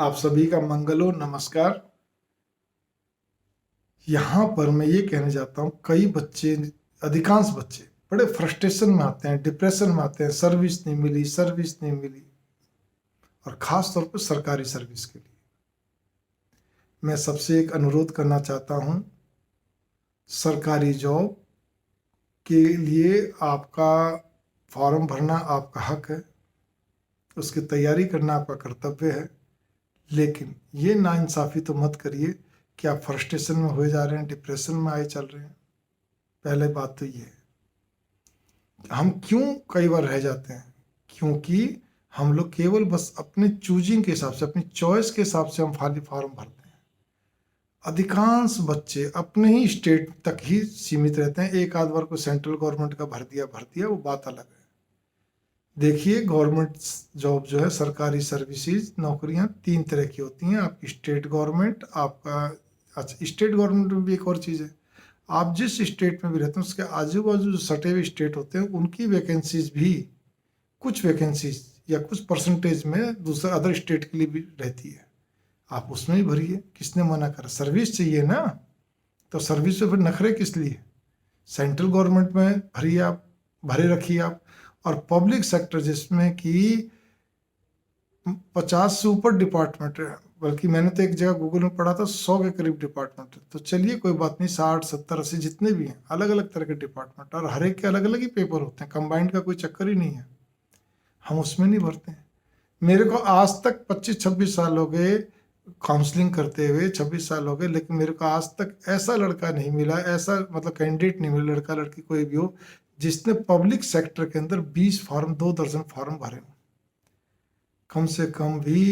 आप सभी का मंगल हो। नमस्कार। यहाँ पर मैं ये कहने जाता हूँ, कई बच्चे, अधिकांश बच्चे बड़े फ्रस्ट्रेशन में आते हैं, डिप्रेशन में आते हैं। सर्विस नहीं मिली, सर्विस नहीं मिली, और ख़ास तौर पर सरकारी सर्विस के लिए मैं सबसे एक अनुरोध करना चाहता हूँ। सरकारी जॉब के लिए आपका फॉर्म भरना आपका हक है, उसकी तैयारी करना आपका कर्तव्य है, लेकिन ये नाइंसाफ़ी तो मत करिए कि आप फ्रस्ट्रेशन में हुए जा रहे हैं, डिप्रेशन में आए चल रहे हैं। पहले बात तो ये है, हम क्यों कई बार रह जाते हैं, क्योंकि हम लोग केवल बस अपने चूजिंग के हिसाब से, अपनी चॉइस के हिसाब से हम खाली फॉर्म भरते हैं। अधिकांश बच्चे अपने ही स्टेट तक ही सीमित रहते हैं। एक आध बार को सेंट्रल गवर्नमेंट का भर दिया, वो बात अलग है। देखिए, गवर्नमेंट जॉब जो है, सरकारी सर्विसेज, नौकरियां तीन तरह की होती हैं। आपकी स्टेट गवर्नमेंट, आपका, अच्छा, स्टेट गवर्नमेंट में भी एक और चीज़ है, आप जिस स्टेट में भी रहते हैं उसके आजू बाजू जो सटे हुए स्टेट होते हैं उनकी वैकेंसीज भी, कुछ वैकेंसीज या कुछ परसेंटेज में दूसरा अदर स्टेट के लिए भी रहती है। आप उसमें ही भरिए, किसने मना करा? सर्विस चाहिए ना, तो सर्विस पे फिर नखरे किस लिए? सेंट्रल गवर्नमेंट में भरिए, आप भरे रखिए आप। और पब्लिक सेक्टर जिसमें कि 50 से ऊपर डिपार्टमेंट है, बल्कि मैंने तो एक जगह गूगल में पढ़ा था 100 के करीब डिपार्टमेंट है। तो चलिए कोई बात नहीं, 60 70 80 जितने भी हैं, अलग अलग तरह के डिपार्टमेंट, और हर एक के अलग अलग ही पेपर होते हैं, कंबाइंड का कोई चक्कर ही नहीं है। हम उसमें नहीं भरते हैं। मेरे को आज तक 25-26 साल हो गए काउंसलिंग करते हुए, 26 साल हो गए, लेकिन मेरे को आज तक ऐसा लड़का नहीं मिला, ऐसा मतलब कैंडिडेट नहीं मिला, लड़का लड़की कोई भी हो, जिसने पब्लिक सेक्टर के अंदर 20 फॉर्म, 2 दर्जन फॉर्म भरे हों। कम से कम भी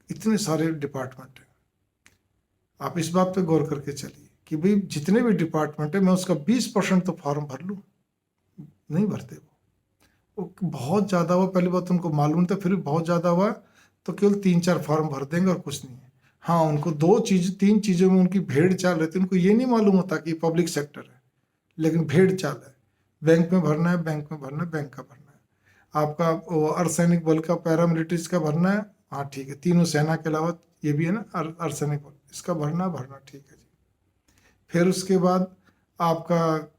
इतने सारे डिपार्टमेंट हैं। आप इस बात पे गौर करके चलिए कि भाई जितने भी डिपार्टमेंट है, मैं उसका 20% तो फॉर्म भर लूँ। नहीं भरते वो बहुत ज़्यादा हुआ, पहली बात उनको मालूम था, फिर भी बहुत ज़्यादा हुआ तो केवल 3-4 फॉर्म भर देंगे और कुछ नहीं है। हाँ, उनको 2 चीज़ 3 चीज़ों में उनकी भेड़ चाल रहती है। उनको ये नहीं मालूम होता कि पब्लिक सेक्टर है, लेकिन भेड़ चाल है। बैंक में भरना है, बैंक में भरना है, बैंक का भरना है। आपका वो अर्धसैनिक बल का, पैरामिलिट्रीज का भरना है, हाँ ठीक है, तीनों सेना के अलावा ये भी है ना, अर्धसैनिक बल, इसका भरना भरना ठीक है जी। फिर उसके बाद आपका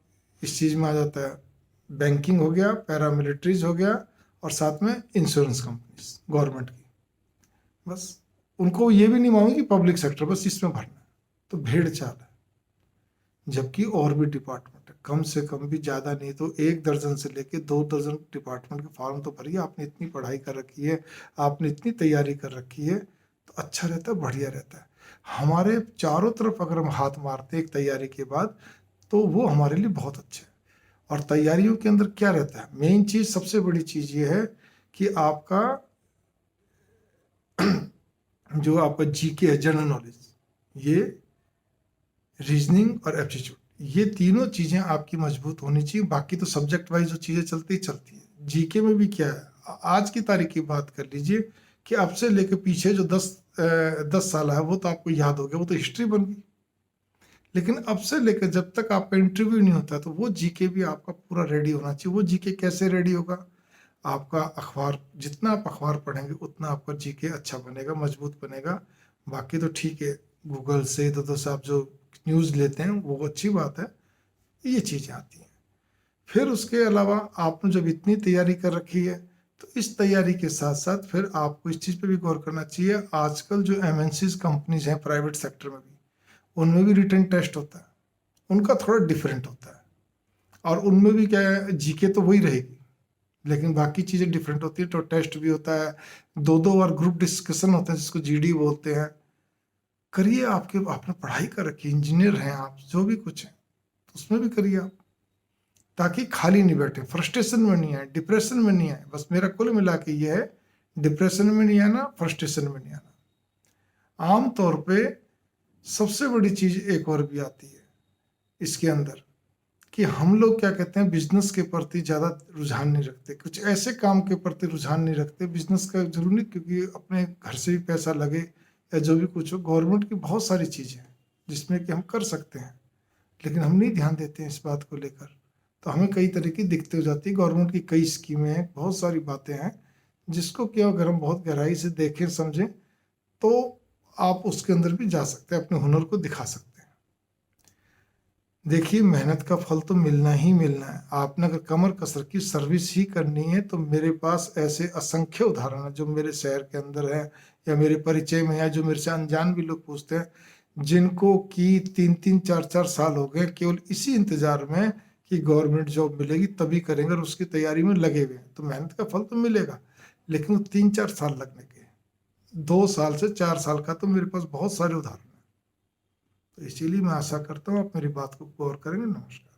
इस चीज़ में आ जाता है, बैंकिंग हो गया, पैरामिलिट्रीज हो गया, और साथ में इंश्योरेंस कंपनीज गवर्नमेंट की। बस उनको ये भी नहीं मालूम कि पब्लिक सेक्टर, बस इसमें भरना है। तो भेड़ चाल है। जबकि और भी डिपार्टमेंट है, कम से कम भी ज़्यादा नहीं तो 1 दर्जन से लेके 2 दर्जन डिपार्टमेंट के फॉर्म तो भरिए। आपने इतनी पढ़ाई कर रखी है, आपने इतनी तैयारी कर रखी है, तो अच्छा रहता है, बढ़िया रहता है। हमारे चारों तरफ अगर हम हाथ मारते हैं एक तैयारी के बाद, तो वो हमारे लिए बहुत अच्छा है। और तैयारियों के अंदर क्या रहता है, मेन चीज़, सबसे बड़ी चीज़ ये है कि आपका जो आपका जीके है, जनरल नॉलेज, ये रीजनिंग और एप्टीट्यूड, ये तीनों चीज़ें आपकी मजबूत होनी चाहिए। बाकी तो सब्जेक्ट वाइज जो चीज़ें चलती चलती हैं। जीके में भी क्या है, आज की तारीख की बात कर लीजिए कि अब से लेकर पीछे जो 10 साल है वो तो आपको याद हो गया, वो तो हिस्ट्री बन गई। लेकिन अब से लेकर जब तक आपका इंटरव्यू नहीं होता, तो वो जीके भी आपका पूरा रेडी होना चाहिए। वो जीके कैसे रेडी होगा? आपका अखबार, जितना आप अखबार पढ़ेंगे उतना आपका जीके अच्छा बनेगा, मजबूत बनेगा। बाकी तो ठीक है, गूगल से इधर से आप जो न्यूज़ लेते हैं वो अच्छी बात है, ये चीज़ें आती हैं। फिर उसके अलावा आपने जब इतनी तैयारी कर रखी है, तो इस तैयारी के साथ साथ फिर आपको इस चीज़ पे भी गौर करना चाहिए। आजकल जो एमएनसीज कंपनीज हैं प्राइवेट सेक्टर में भी, उनमें भी रिटन टेस्ट होता है, उनका थोड़ा डिफरेंट होता है। और उनमें भी क्या है, जीके तो वही रहेगी, लेकिन बाकी चीज़ें डिफरेंट होती है। तो टेस्ट भी होता है, 2-2 बार ग्रुप डिस्कशन होता है, जिसको जीडी बोलते हैं। करिए, आपके, आपने पढ़ाई कर रखी, इंजीनियर हैं आप, जो भी कुछ है, तो उसमें भी करिए आप, ताकि खाली नहीं बैठे, फ्रस्ट्रेशन में नहीं आए, डिप्रेशन में नहीं आए। बस मेरा कुल मिला के ये है, डिप्रेशन में नहीं आना, फ्रस्ट्रेशन में नहीं आना। आम तौर पे सबसे बड़ी चीज़ एक और भी आती है इसके अंदर, कि हम लोग क्या कहते हैं, बिजनेस के प्रति ज़्यादा रुझान नहीं रखते, कुछ ऐसे काम के प्रति रुझान नहीं रखते। बिजनेस का जरूरी नहीं, क्योंकि अपने घर से भी पैसा लगे या जो भी कुछ हो, गवर्नमेंट की बहुत सारी चीज़ें हैं जिसमें कि हम कर सकते हैं, लेकिन हम नहीं ध्यान देते हैं इस बात को लेकर। तो हमें कई तरह की दिक्कतें हो जाती है। गवर्नमेंट की कई स्कीमें हैं, बहुत सारी बातें हैं, जिसको कि अगर हम बहुत गहराई से देखें, समझें, तो आप उसके अंदर भी जा सकते हैं, अपने हुनर को दिखा सकते हैं। देखिए, मेहनत का फल तो मिलना ही मिलना है। आपने अगर कमर कसर की सर्विस ही करनी है तो मेरे पास ऐसे असंख्य उदाहरण हैं जो मेरे शहर के अंदर है या मेरे परिचय में है, जो मेरे से अनजान भी लोग पूछते हैं, जिनको कि 3-3 4-4 साल हो गए केवल इसी इंतजार में कि गवर्नमेंट जॉब मिलेगी तभी करेंगे, और उसकी तैयारी में लगे हुए हैं। तो मेहनत का फल तो मिलेगा, लेकिन वो 3-4 साल लगने के, 2 साल से 4 साल का तो मेरे पास बहुत सारे उदाहरण हैं। तो इसीलिए मैं आशा करता हूँ आप मेरी बात को गौर करेंगे। नमस्कार।